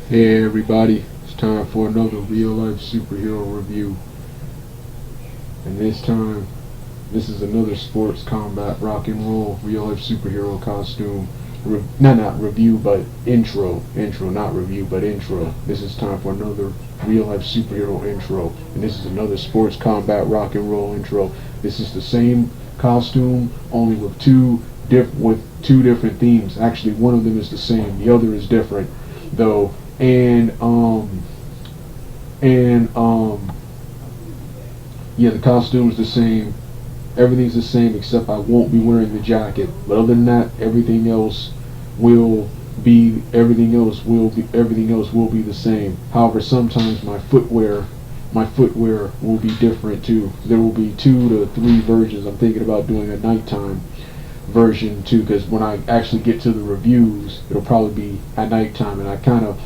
Hey everybody, it's time for another real life superhero review. And this time, this is another sports combat rock and roll real life superhero costume. Not review, but intro. Intro, not review, but intro. This is time for another real life superhero intro. And this is another sports combat rock and roll intro. This is the same costume, only with two different themes. Actually, one of them is the same, the other is different, though. Yeah, the costume's the same. Everything's the same except I won't be wearing the jacket. But other than that, everything else will be the same. However, sometimes my footwear will be different too. There will be 2 to 3 versions. I'm thinking about doing a nighttime version too, because when I actually get to the reviews, it'll probably be at nighttime, and I kind of,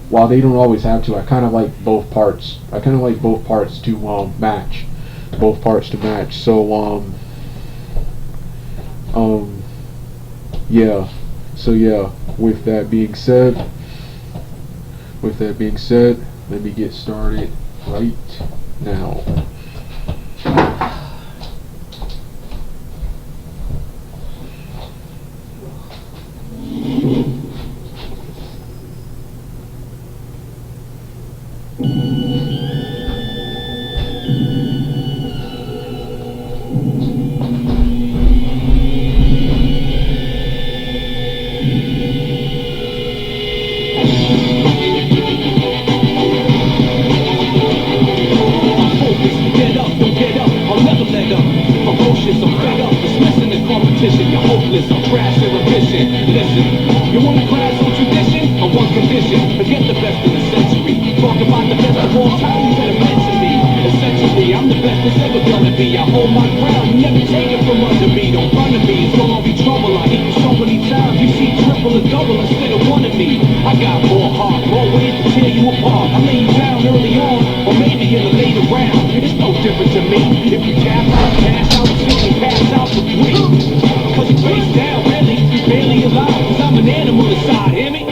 while they don't always have to, I kind of like both parts. I kind of like both parts to match. So yeah. So yeah. With that being said, let me get started right now. You're hopeless, I'm trash and efficient. Listen, you want to crash on tradition? On one condition, forget the best in the century. Talk about the best of all time, you better mention me. Essentially, I'm the best that's ever gonna be. I hold my ground, you never take it from under me. Don't run to me, it's gonna be trouble. I hit you so many times, you see triple and double instead of one of me. I got more heart, more ways to tear you apart. I lay you down early on, or maybe in the later round. It's no different to me. If you tap out, cash out, you pass out for free. Cause you face down, really, you barely alive. Cause I'm an animal inside, hear me?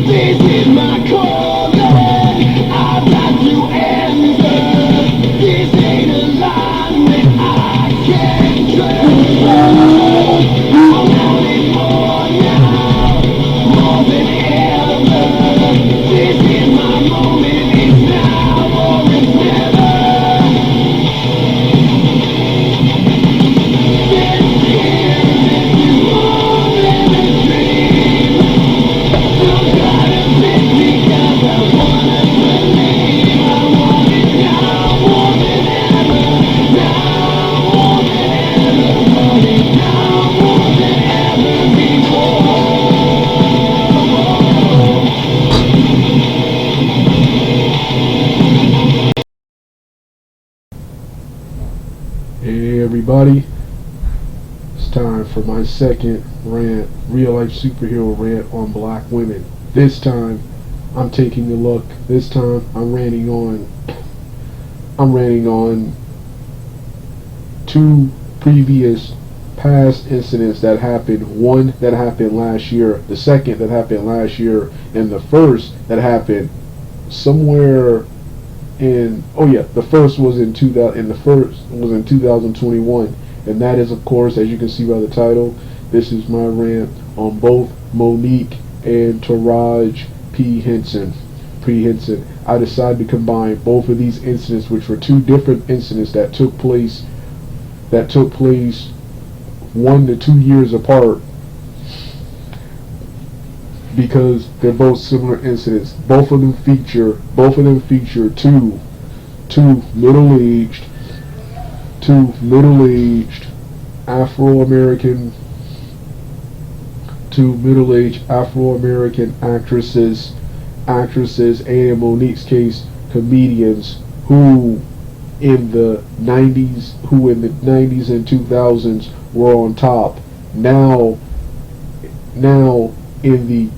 This is my calling, I've got to answer. This ain't a line that I can trust. I want it more now, more than ever. This is my moment, it's now or it's never. This is more than a dream. Hey everybody, it's time for my second rant, real life superhero rant on black women. This time, I'm taking a look. This time, I'm ranting on 2 previous past incidents that happened. One that happened last year, the second that happened last year, and the first that happened somewhere in, the first was in 2021, and that is, of course, as you can see by the title, this is my rant on both Monique and Taraj Henson. I decided to combine both of these incidents, which were 2 different incidents that took place 1 to 2 years apart, because they're both similar incidents. Both of them feature two middle-aged Afro-American two middle-aged Afro-American actresses, and in Monique's case, comedians who in the 90s and 2000s were on top. Now in the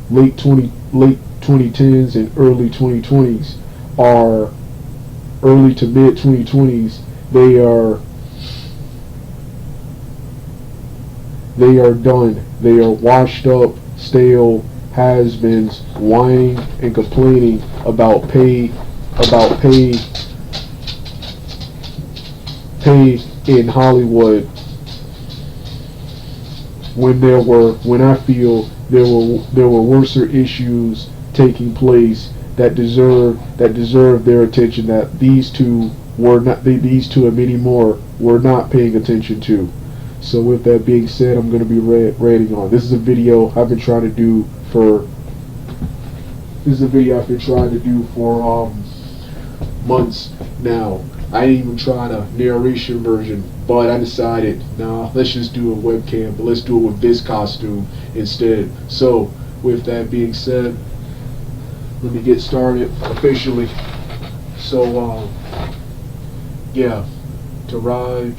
late 2010s and early 2020s, are early to mid 2020s, they are done. They are washed up, stale has-beens, whining and complaining about pay in Hollywood, when I feel there were worser issues taking place that deserve their attention, that these two and many more were not paying attention to. So with that being said, I'm going to be ranting on. This is a video I've been trying to do for months now. I didn't even try a narration version, but I decided, nah, let's just do a webcam, but let's do it with this costume instead. So with that being said, let me get started officially. So yeah, Taraj.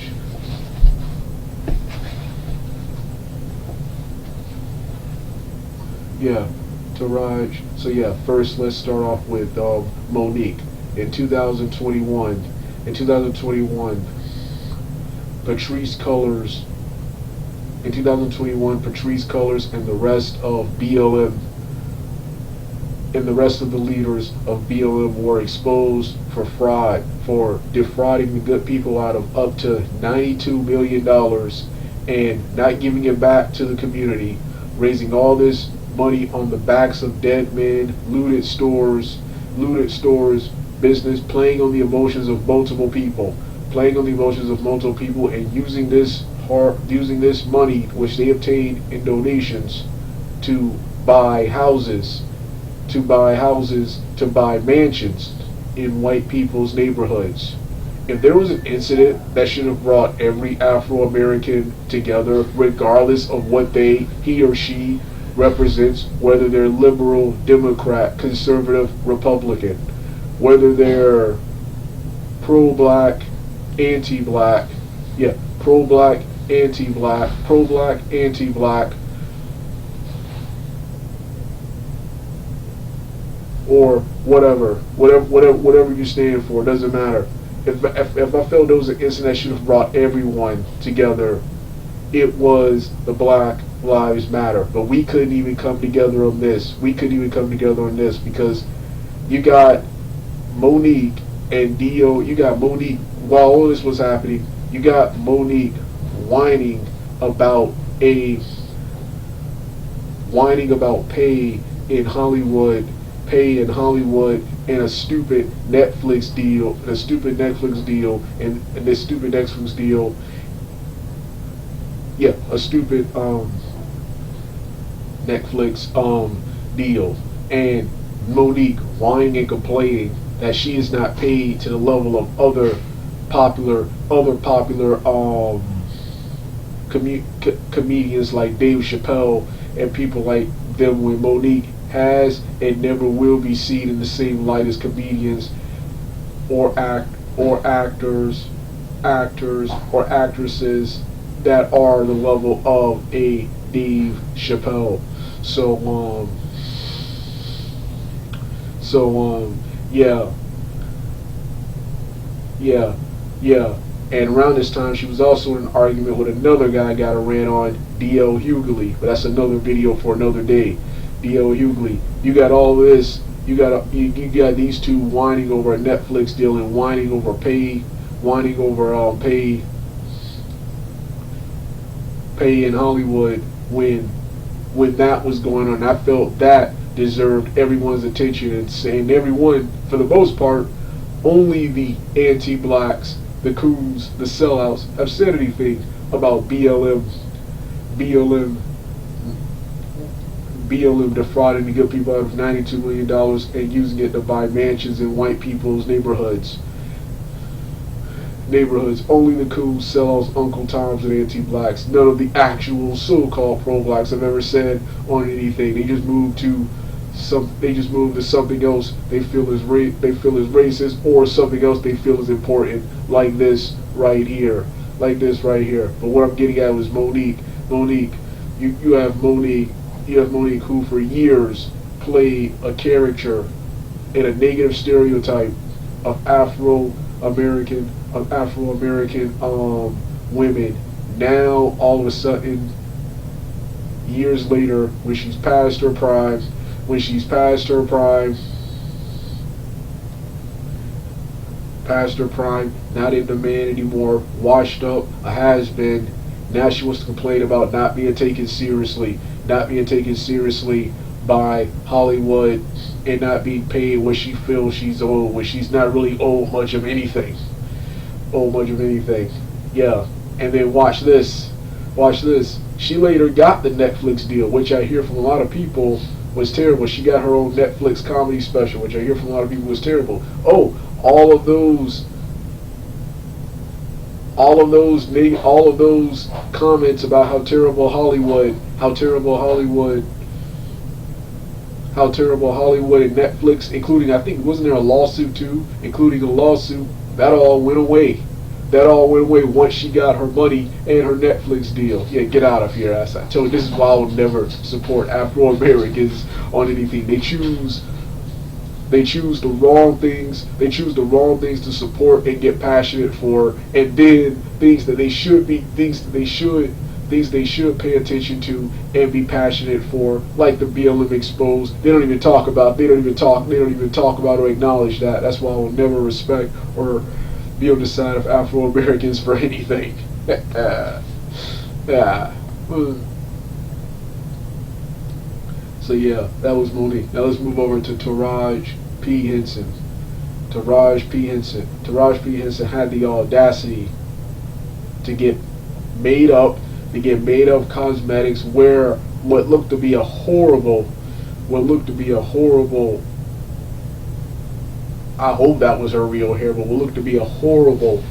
Yeah, Taraj. So yeah, first let's start off with Monique. In 2021, Patrice Cullors and the rest of BLM and the rest of the leaders of BLM were exposed for fraud, for defrauding the good people out of up to $92 million and not giving it back to the community, raising all this money on the backs of dead men, looted stores, business, playing on the emotions of multiple people, and using this money which they obtained in donations to buy houses, to buy mansions in white people's neighborhoods. If there was an incident that should have brought every Afro-American together, regardless of what he or she represents, whether they're liberal, Democrat, conservative, Republican, whether they're pro-black, anti-black, pro-black, anti-black, or whatever you stand for, doesn't matter. If I felt there was an incident that should have brought everyone together, it was the Black Lives Matter. But we couldn't even come together on this. Because you got Monique and Dio. You got Monique, while all this was happening, you got Monique whining about pay in Hollywood, and a stupid Netflix deal, and this stupid Netflix deal, and Monique whining and complaining that she is not paid to the level of other popular comedians like Dave Chappelle and people like them, when Monique has and never will be seen in the same light as comedians or actors or actresses that are the level of a Dave Chappelle. Yeah. And around this time, she was also in an argument with another guy I got a rant on, D.L. Hughley, but that's another video for another day. D.L. Hughley, you got all this, you got these two whining over a Netflix deal and whining over pay in Hollywood, when that was going on. I felt that deserved everyone's attention, and saying everyone, for the most part, only the anti-blacks, the coons, the sellouts have said anything about BLM defrauding the good people out of $92 million and using it to buy mansions in white people's neighborhoods. neighborhoods. Only the cool sellouts, Uncle Toms, and anti-blacks. None of the actual so-called pro-blacks have ever said on anything. They just moved to something else they feel is racist, or something else they feel is important, like this right here. Like this right here. But what I'm getting at was Monique. You have Monique who for years played a character in a negative stereotype of Afro-American women. Now all of a sudden, years later, when she's past her prime, not in demand anymore, washed up, a has-been. Now she wants to complain about not being taken seriously by Hollywood, and not being paid what she feels she's owed, when she's not really owed much of anything. Yeah. And then watch this. She later got the Netflix deal, which I hear from a lot of people was terrible. She got her own Netflix comedy special, which I hear from a lot of people was terrible. Oh, all of those comments about how terrible Hollywood and Netflix, including, I think, wasn't there a lawsuit too? Including a lawsuit, that all went away. Once she got her money and her Netflix deal. Yeah, get out of here. As I told you, this is why I will never support Afro-Americans on anything. They choose the wrong things. They choose the wrong things to support and get passionate for, and then things they should pay attention to and be passionate for, like the BLM exposed. They don't even talk about or acknowledge that. That's why I will never respect or be on the side of Afro-Americans for anything. So yeah, that was Monique. Now let's move over to Taraj P. Henson. Taraj P. Henson had the audacity to get made up cosmetics, wear what looked to be a horrible, I hope that was her real hair, but what looked to be a horrible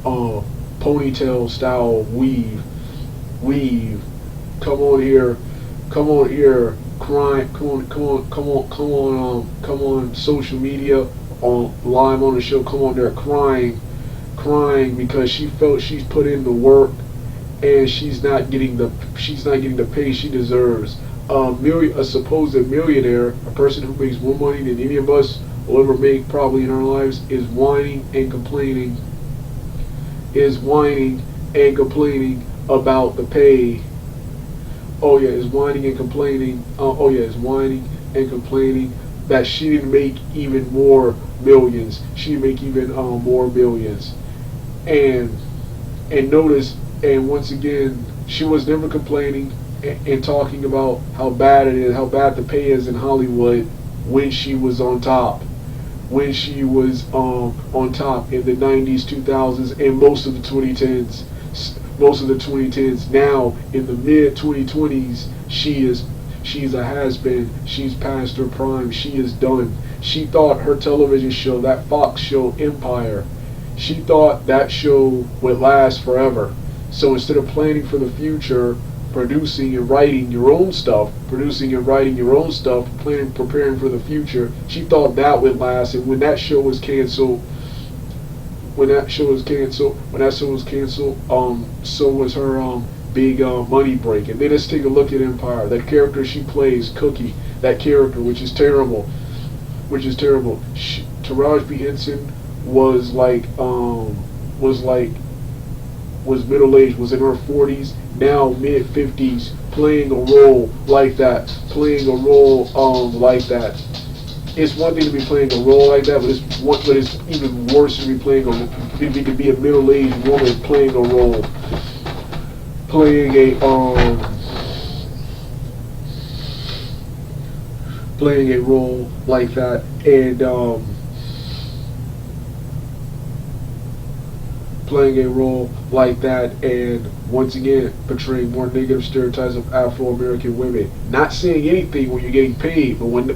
ponytail style weave. Come on here, crying. Come on social media, on live on the show. Come on there, crying because she felt she's put in the work and she's not getting the pay she deserves. A supposed millionaire, a person who makes more money than any of us will ever make probably in our lives, is whining and complaining about the pay. Is whining and complaining that she didn't make even more millions. She didn't make even more millions. And notice, and once again, she was never complaining and talking about how bad it is, how bad the pay is in Hollywood when she was on top. When she was on top in the 90s, 2000s, and most of the 2010s. Now in the mid 2020s, she's a has-been. She's past her prime. She is done. She thought her television show, that Fox show Empire, she thought that show would last forever. So instead of planning for the future, producing and writing your own stuff, preparing for the future, she thought that would last. And when that show was canceled, so was her big money break. And then let's take a look at Empire. That character she plays, Cookie, that character, which is terrible. Taraj P. Henson was middle-aged, was in her 40s, now mid-50s, playing a role like that. It's one thing to be playing a role like that, but it's even worse to be playing if you could be a middle-aged woman playing a role. Playing a role like that, and once again portraying more negative stereotypes of Afro-American women. Not saying anything when you're getting paid, but when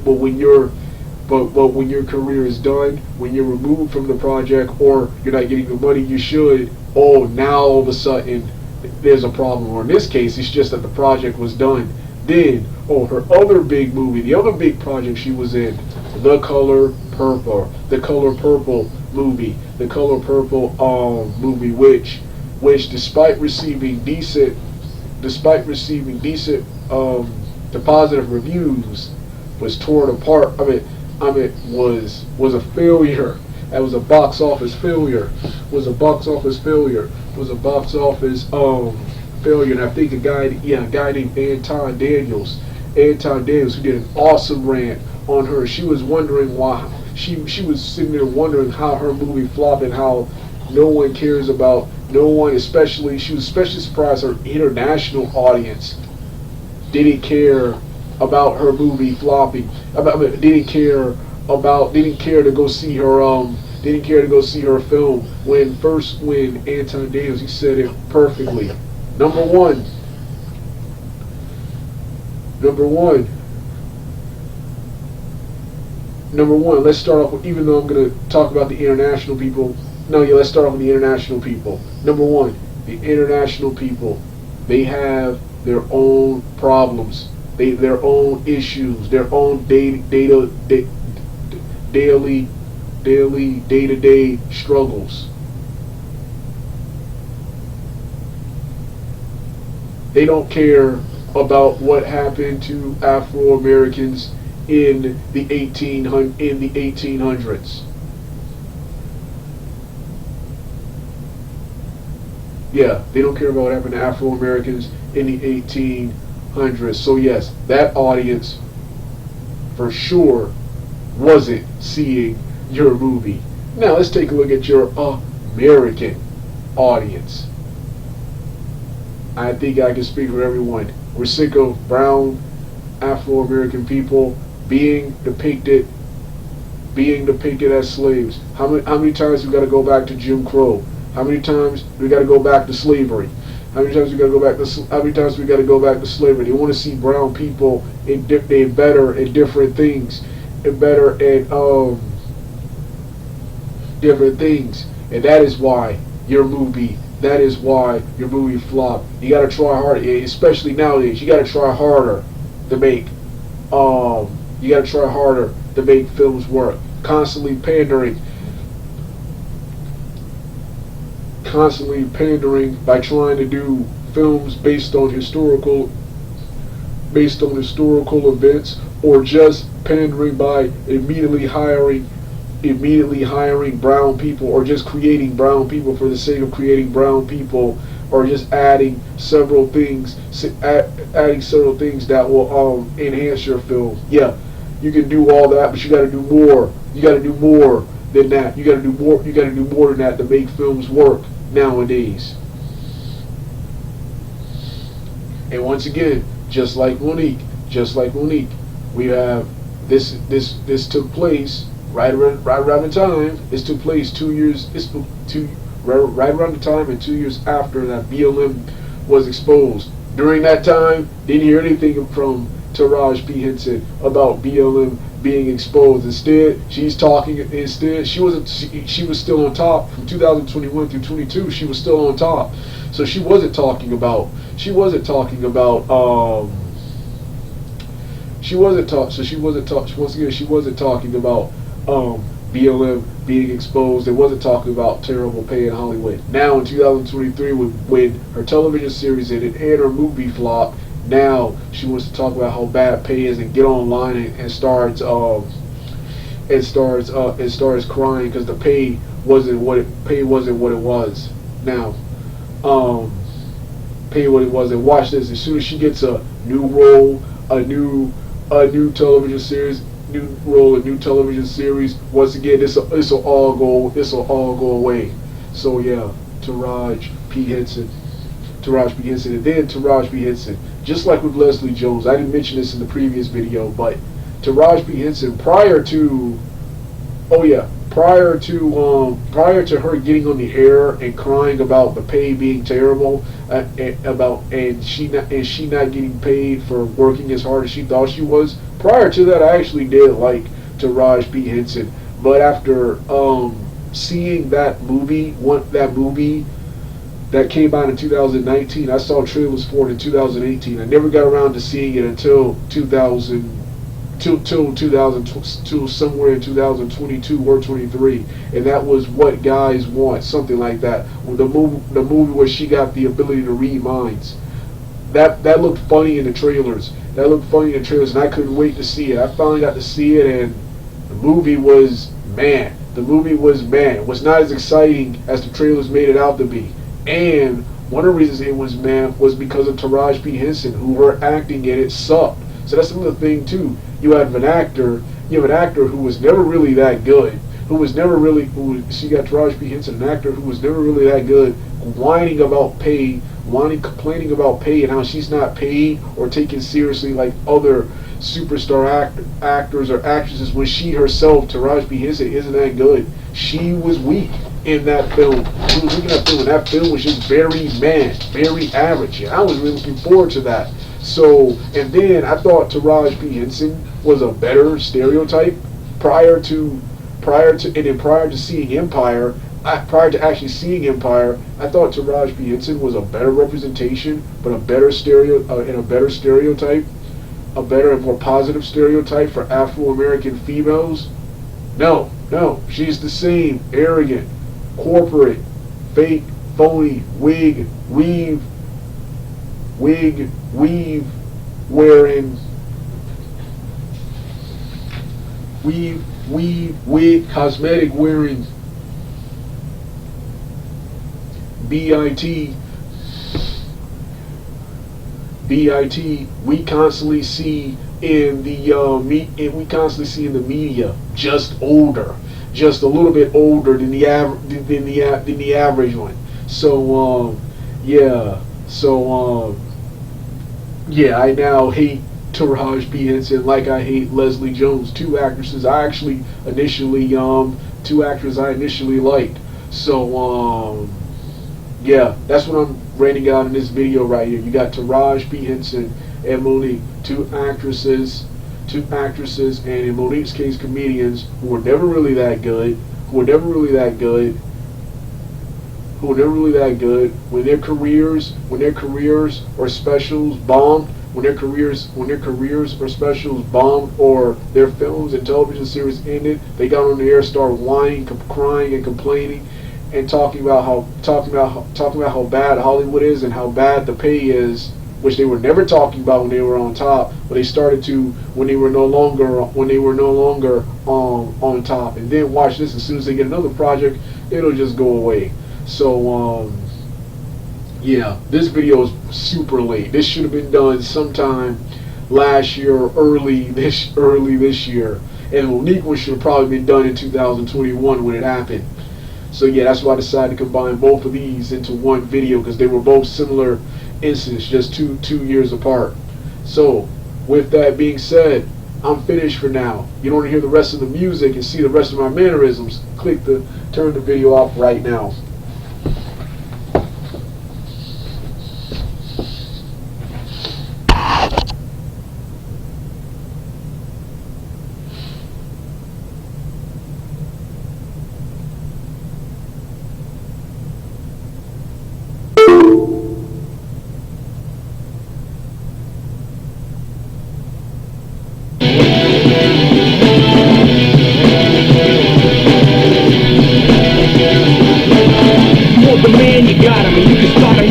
But when your career is done, when you're removed from the project, or you're not getting the money you should, oh, now all of a sudden there's a problem. Or in this case, it's just that the project was done. Then, oh, her other big movie, the other big project she was in, The Color Purple, the Color Purple movie, which despite receiving decent, the positive reviews, was torn apart. Was a failure. That was a box office failure. Was a box office failure. And I think a guy named Anton Daniels, who did an awesome rant on her. She was wondering why. She was sitting there wondering how her movie flopped and how no one cares about, she was especially surprised her international audience didn't care about her movie flopping. Didn't care to go see her film when Anton Daniels, he said it perfectly. Number one, let's start off with, even though I'm going to talk about the international people, let's start off with the international people. Number one, the international people, they have their own problems, their own issues, their own day-to-day struggles. They don't care about what happened to Afro Americans in the 1800s. Yeah, they don't care about what happened to Afro Americans in the 1800s. So yes, that audience for sure wasn't seeing your movie. Now let's take a look at your American audience. I think I can speak for everyone. We're sick of brown Afro-American people being depicted as slaves. How many times we got to go back to Jim Crow? How many times we got to go back to slavery? How many times we got to go back to slavery? They want to see brown people in better at different things, different things, and that is why your movie flopped. You gotta try harder, especially nowadays. You gotta try harder to make films work. Constantly pandering by trying to do films based on historical events, or just pandering by immediately hiring brown people, or just creating brown people for the sake of creating brown people, or just adding several things that will enhance your film. Yeah, you can do all that, but you got to do more. You got to do more than that. You got to do more than that to make films work nowadays. And once again, just like Monique, we have this took place right around the time. This took place 2 years. Right around the time and 2 years after that BLM was exposed. During that time, didn't hear anything from Taraj P. Henson about BLM being exposed. Instead, she was still on top from 2021 through 22. She was still on top, so she wasn't talking about BLM being exposed. It wasn't talking about terrible pay in Hollywood. Now in 2023, when her television series ended and her movie flopped, now she wants to talk about how bad pay is and get online and starts crying because the pay wasn't what it was. Now, pay what it was. And watch this. As soon as she gets a new role, a new television series. Once again, this will all go away. So yeah, Taraj P. Henson, and then Taraj P. Henson, just like with Leslie Jones. I didn't mention this in the previous video, but Taraj P. Henson, prior to her getting on the air and crying about the pay being terrible, and she not getting paid for working as hard as she thought she was. Prior to that, I actually did like Taraj P. Henson. But after seeing that movie, that came out in 2019, I saw trailers for it in 2018. I never got around to seeing it until till somewhere in 2022 or 23, and that was What Guys Want, something like that. The movie where she got the ability to read minds. That looked funny in the trailers. And I couldn't wait to see it. I finally got to see it, and the movie was man. It was not as exciting as the trailers made it out to be. And one of the reasons it was man was because of Taraj P. Henson, who her acting in it sucked. So that's another thing too. You have an actor who was never really that good. She got Taraj P. Henson, an actor who was never really that good, complaining about pay and how she's not paid or taken seriously like other superstar actors or actresses, when she herself, Taraj P. Henson, isn't that good. She was weak in that film. She was weak in that film, and that film was just very average. And I was really looking forward to that. So, and then I thought Taraj P. Henson was a better stereotype prior to seeing Empire. Prior to actually seeing Empire, I thought Taraj P. Henson was a better representation, but a better stereotype, a better and more positive stereotype for Afro-American females. No, she's the same arrogant, corporate, fake, phony, wig wearing, cosmetic wearing, BIT, we constantly see in the media, just older, just a little bit older than the average one. So I now hate Taraj P. Henson like I hate Leslie Jones, two actors I initially liked. So that's what I'm ranting out in this video right here. You got Taraj P. Henson and Monique, two actresses, and in Monique's case, comedians who were never really that good, when their careers or specials bombed, or their films and television series ended, they got on the air, started whining, crying, and complaining, and talking about how bad Hollywood is and how bad the pay is, which they were never talking about when they were on top, but they started to when they were no longer on top. And then watch this: as soon as they get another project, it'll just go away. So this video is super late. This should have been done sometime last year or early this year, and Monique one should have probably been done in 2021 when it happened. So that's why I decided to combine both of these into one video, because they were both similar incidents, just two years apart. So with that being said, I'm finished for now. You don't want to hear the rest of the music and see the rest of my mannerisms, turn the video off right now.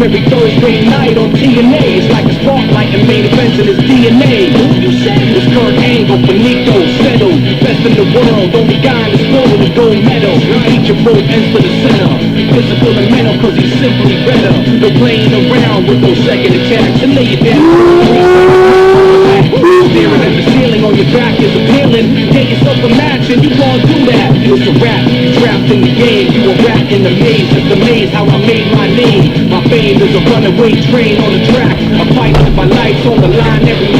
Every Thursday night on TNA, it's like a spotlight and main events in his DNA. Who you say? It's Kurt Angle, Benito, settled, best in the world, only guy in this world with a gold medal. Each of both ends for the center, physical and mental, cause he's simply better. No playing around with those second attacks and lay it down. Staring at the ceiling on your back is appealing. Get yourself a match and you won't do that. It's a rap, trapped in the game. You a rat in the maze. It's the maze how I made my name. My fame is a runaway train on the track. I fight with my life on the line every